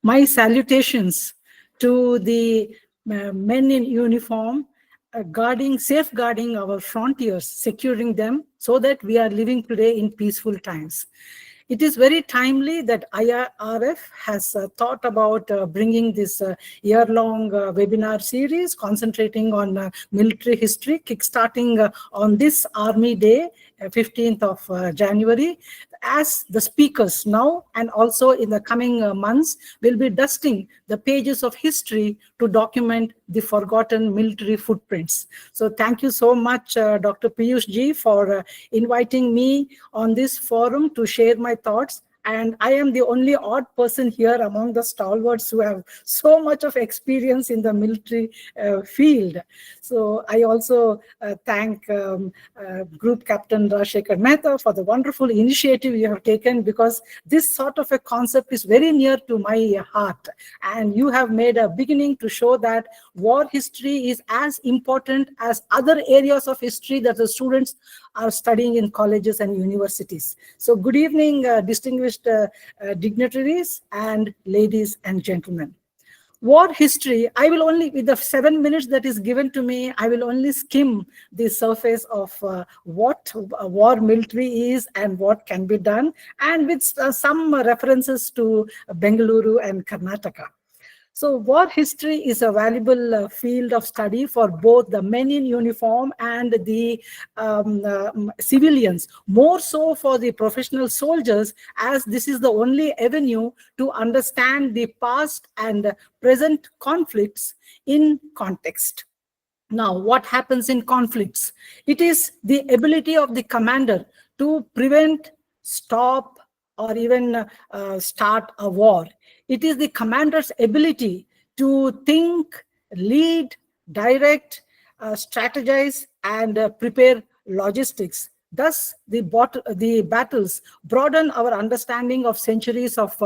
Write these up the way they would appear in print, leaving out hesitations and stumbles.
My salutations to the men in uniform safeguarding our frontiers, securing them so that we are living today in peaceful times. It is very timely that IIRF has thought about bringing this year-long webinar series concentrating on military history, kickstarting on this Army Day, 15th of January, as the speakers now and also in the coming months will be dusting the pages of history to document the forgotten military footprints. So thank you so much, Dr. Piyush ji, for inviting me on this forum to share my thoughts. And I am the only odd person here among the stalwarts who have so much of experience in the military field. So I also thank Group Captain Rajshekhar Mehta for the wonderful initiative you have taken, because this sort of a concept is very near to my heart. And you have made a beginning to show that war history is as important as other areas of history that the students are studying in colleges and universities. So good evening, distinguished dignitaries and ladies and gentlemen. War history, I will only, with the 7 minutes that is given to me, I will only skim the surface of what war military is and what can be done, and with some references to Bengaluru and Karnataka. So war history is a valuable field of study for both the men in uniform and the civilians, more so for the professional soldiers, as this is the only avenue to understand the past and present conflicts in context. Now, what happens in conflicts? It is the ability of the commander to prevent, stop, or even start a war. It is the commander's ability to think, lead, direct, strategize, and prepare logistics. Thus, the battles broaden our understanding of centuries of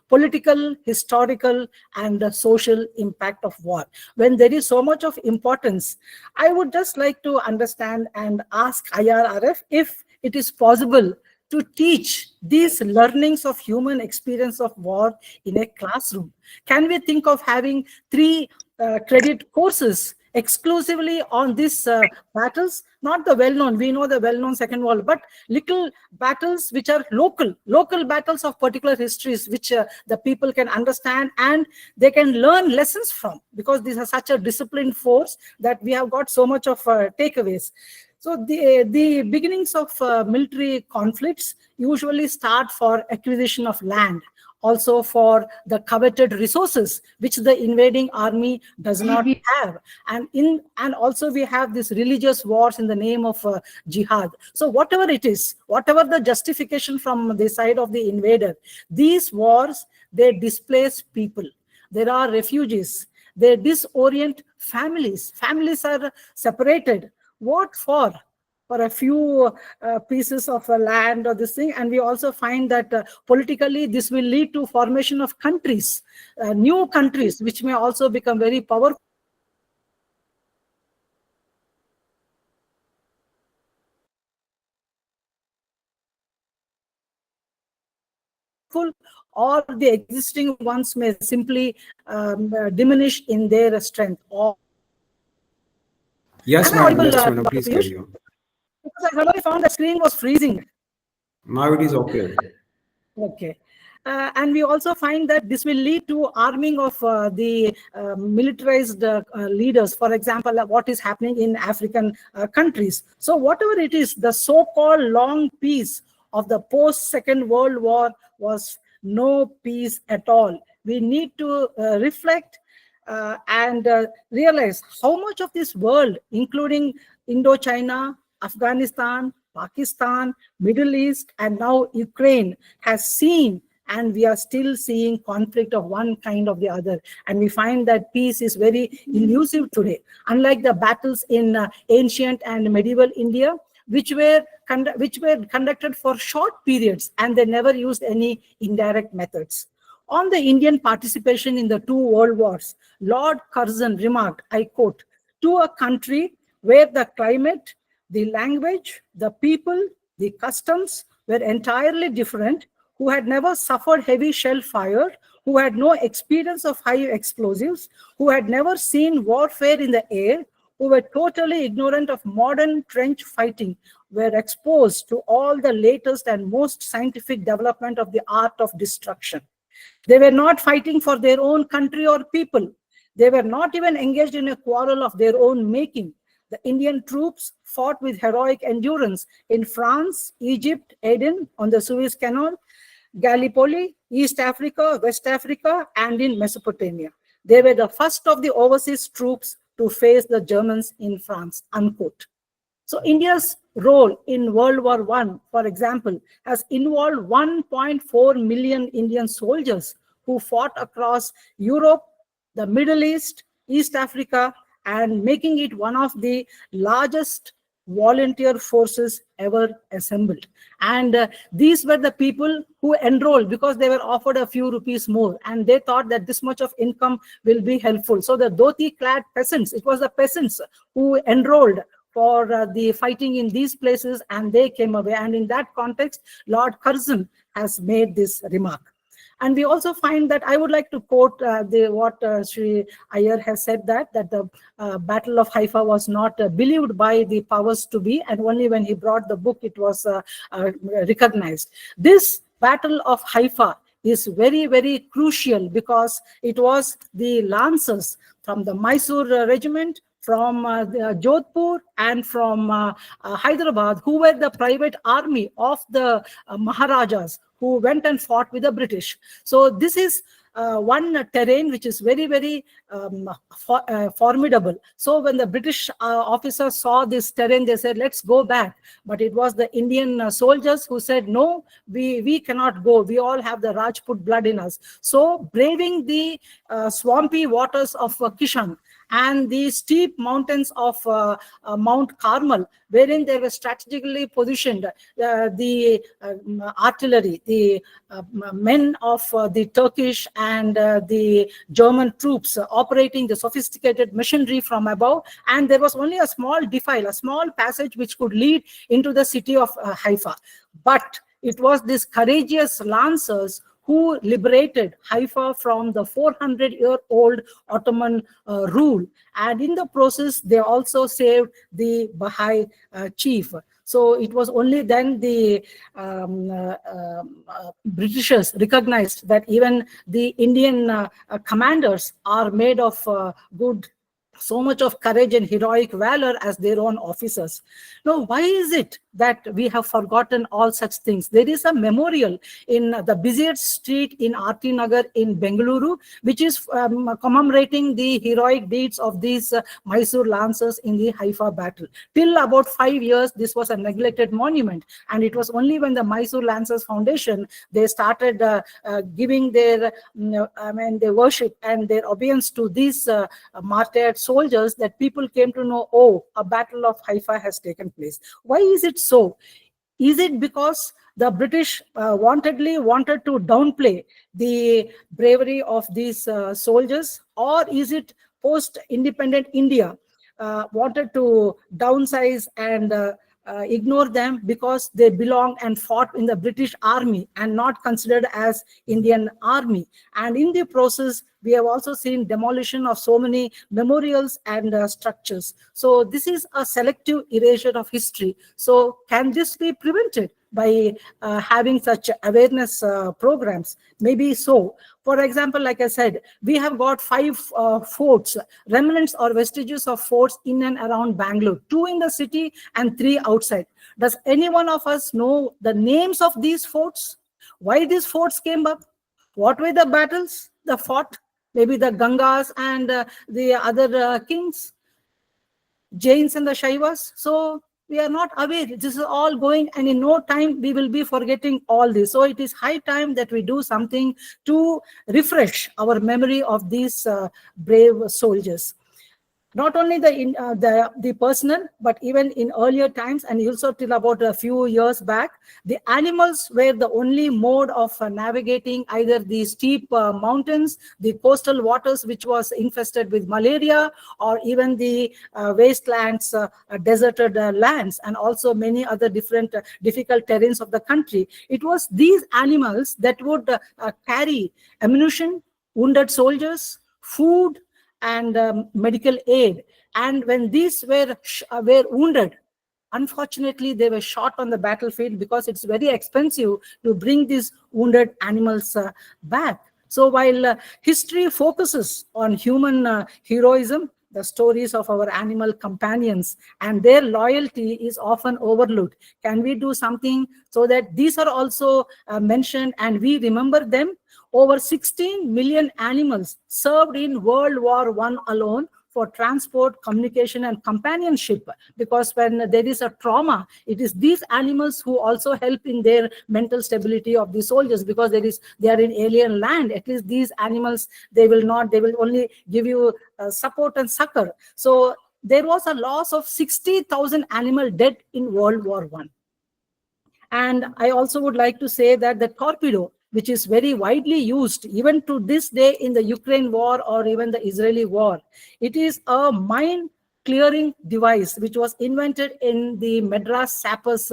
political, historical, and social impact of war. When there is so much of importance, I would just like to understand and ask IIRF if it is possible to teach these learnings of human experience of war in a classroom. Can we think of having 3 credit courses exclusively on these battles? Not the well-known, we know the well-known Second World, but little battles which are local battles of particular histories, which the people can understand and they can learn lessons from, because these are such a disciplined force that we have got so much of takeaways. So the beginnings of military conflicts usually start for acquisition of land, also for the coveted resources which the invading army does not have, and also we have these religious wars in the name of jihad. So whatever it is, whatever the justification from the side of the invader, these wars, they displace people. There are refugees. They disorient families. Families are separated. What for? For a few pieces of land or this thing. And we also find that politically this will lead to formation of countries, new countries, which may also become very powerful. Or the existing ones may simply diminish in their strength. Yes, ma'am. Yes, madam. Please carry on. Because I found the screen was freezing. Now it is okay. Okay. And we also find that this will lead to arming of the militarized leaders. For example, what is happening in African countries. So whatever it is, the so-called long peace of the post-Second World War was no peace at all. We need to reflect and realize how much of this world, including Indochina, Afghanistan, Pakistan, Middle East, and now Ukraine, has seen, and we are still seeing conflict of one kind or the other. And we find that peace is very elusive today. Unlike the battles in ancient and medieval India, which were conducted for short periods, and they never used any indirect methods. On the Indian participation in the 2 world wars, Lord Curzon remarked, I quote, "To a country where the climate, the language, the people, the customs were entirely different, who had never suffered heavy shell fire, who had no experience of high explosives, who had never seen warfare in the air, who were totally ignorant of modern trench fighting, were exposed to all the latest and most scientific development of the art of destruction. They were not fighting for their own country or people. They were not even engaged in a quarrel of their own making. The Indian troops fought with heroic endurance in France, Egypt, Aden, on the Suez Canal, Gallipoli, East Africa, West Africa, and in Mesopotamia. They were the first of the overseas troops to face the Germans in France, unquote. So India's role in World War I, for example, has involved 1.4 million Indian soldiers who fought across Europe, the Middle East, East Africa, and making it one of the largest volunteer forces ever assembled. And these were the people who enrolled because they were offered a few rupees more, and they thought that this much of income will be helpful. So the dhoti-clad peasants, it was the peasants who enrolled for the fighting in these places, and they came away. And in that context, Lord Curzon has made this remark. And we also find that, I would like to quote what Sri Iyer has said, that the Battle of Haifa was not believed by the powers to be, and only when he brought the book it was recognized. This Battle of Haifa is very, very crucial because it was the lancers from the Mysore regiment, from Jodhpur, and from Hyderabad, who were the private army of the Maharajas, who went and fought with the British. So this is one terrain which is very, very formidable. So when the British officers saw this terrain, they said, let's go back. But it was the Indian soldiers who said, no, we cannot go. We all have the Rajput blood in us. So braving the swampy waters of Kishan and the steep mountains of Mount Carmel, wherein they were strategically positioned, the artillery, the men of the Turkish and the German troops operating the sophisticated machinery from above, and there was only a small defile, a small passage which could lead into the city of Haifa. But it was these courageous lancers who liberated Haifa from the 400-year-old Ottoman rule. And in the process, they also saved the Baha'i chief. So it was only then the Britishers recognized that even the Indian commanders are made of so much of courage and heroic valor as their own officers. Now, why is it that we have forgotten all such things? There is a memorial in the busiest street in RT Nagar in Bengaluru, which is commemorating the heroic deeds of these Mysore lancers in the Haifa battle. Till about 5 years, this was a neglected monument, and it was only when the Mysore Lancers Foundation, they started giving their, their worship and their obedience to these martyred soldiers, that people came to know, oh, a battle of Haifa has taken place. Why is it so? Is it because the British wanted to downplay the bravery of these soldiers, or is it post-independent India wanted to downsize and ignore them because they belong and fought in the British army and not considered as Indian army? And in the process, we have also seen demolition of so many memorials and structures. So this is a selective erasure of history. So can this be prevented by having such awareness programs? Maybe so. For example, like I said, we have got 5 forts, remnants or vestiges of forts in and around Bangalore, 2 in the city and 3 outside. Does any one of us know the names of these forts? Why these forts came up? What were the battles they fought? Maybe the Gangas and the other kings, Jains and the Shaivas. So we are not aware. This is all going, and in no time we will be forgetting all this. So it is high time that we do something to refresh our memory of these brave soldiers. not only the personal, but even in earlier times, and also till about a few years back, the animals were the only mode of navigating either the steep mountains, the coastal waters which was infested with malaria, or even the wastelands, deserted lands, and also many other different difficult terrains of the country. It was these animals that would carry ammunition, wounded soldiers, food, and medical aid. And when these were wounded, unfortunately they were shot on the battlefield, because it's very expensive to bring these wounded animals back. So while history focuses on human heroism, the stories of our animal companions and their loyalty is often overlooked. Can we do something so that these are also mentioned and we remember them? Over 16 million animals served in World War I alone for transport, communication, and companionship. Because when there is a trauma, it is these animals who also help in their mental stability of the soldiers, because they are in alien land. At least these animals, they will only give you support and succor. So there was a loss of 60,000 animal dead in World War I. And I also would like to say that the torpedo, which is very widely used even to this day in the Ukraine war or even the Israeli war, it is a mine clearing device which was invented in the Madras Sappers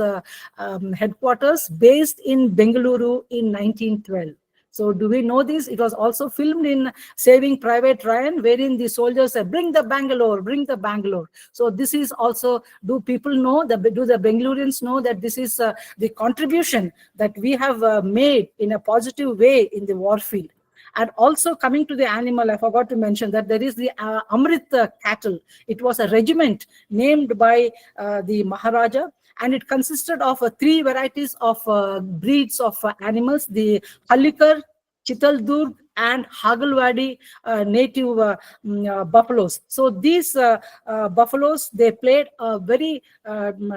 headquarters based in Bengaluru in 1912. So do we know this? It was also filmed in Saving Private Ryan, wherein the soldiers said, bring the Bangalore, bring the Bangalore. So this is also, do people know, do the Bengalurians know that this is the contribution that we have made in a positive way in the war field? And also coming to the animal, I forgot to mention that there is the Amrit cattle. It was a regiment named by the Maharaja, and it consisted of three varieties of breeds of animals: the Halikar, Chitaldurg, and Hagalwadi native buffaloes. So these buffaloes, they played a very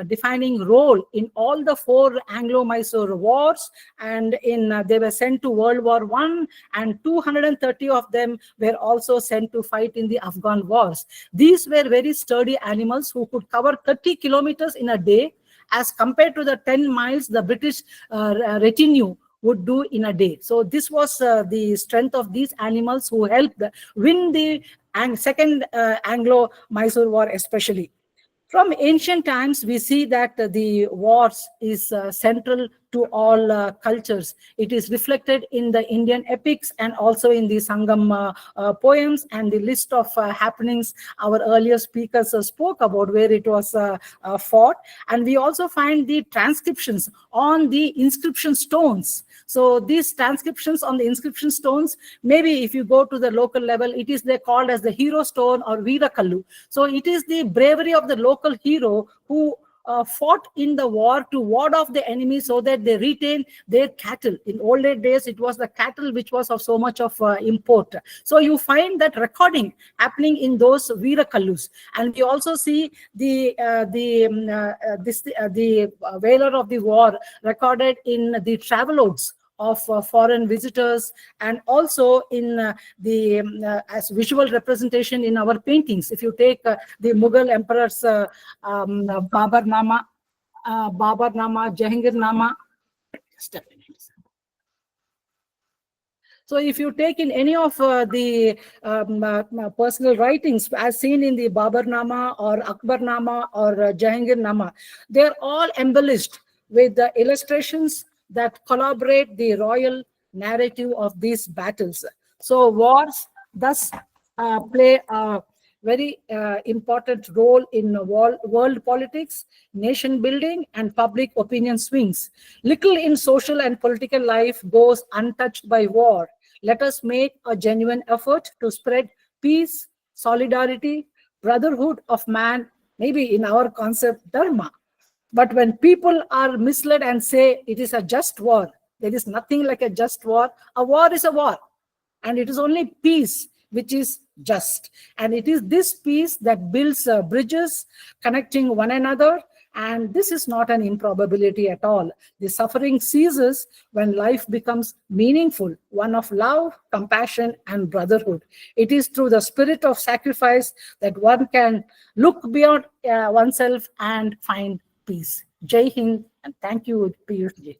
defining role in all the four Anglo-Mysore wars, and they were sent to World War I, and 230 of them were also sent to fight in the Afghan wars. These were very sturdy animals who could cover 30 kilometers in a day, as compared to the 10 miles the British retinue would do in a day. So this was the strength of these animals who helped win the second Anglo-Mysore war especially. From ancient times, we see that the wars is central to all cultures. It is reflected in the Indian epics and also in the Sangam poems and the list of happenings our earlier speakers spoke about, where it was fought. And we also find the transcriptions on the inscription stones. So these transcriptions on the inscription stones, maybe if you go to the local level, it is they're called as the hero stone or Veerakallu. So it is the bravery of the local hero who fought in the war to ward off the enemy so that they retain their cattle. In older days, it was the cattle which was of so much of import. So you find that recording happening in those Veerakallus. And we also see the valor of the war recorded in the travelogues of foreign visitors, and also in as visual representation in our paintings. If you take the Mughal emperor's Babar Nama, Jahangir Nama, just a minute. So if you take in any of the personal writings as seen in the Babar Nama or Akbar Nama or Jahangir Nama, they're all embellished with the illustrations that collaborate the royal narrative of these battles. So wars thus play a very important role in world politics, nation building, and public opinion swings. Little in social and political life goes untouched by war. Let us make a genuine effort to spread peace, solidarity, brotherhood of man, maybe in our concept, dharma. But when people are misled and say it is a just war, there is nothing like a just war. A war is a war. And it is only peace which is just. And it is this peace that builds bridges connecting one another And this is not an improbability at all. The suffering ceases when life becomes meaningful, one of love, compassion, and brotherhood. It is through the spirit of sacrifice that one can look beyond oneself and find peace. Jai Hind, and thank you, Piyush ji.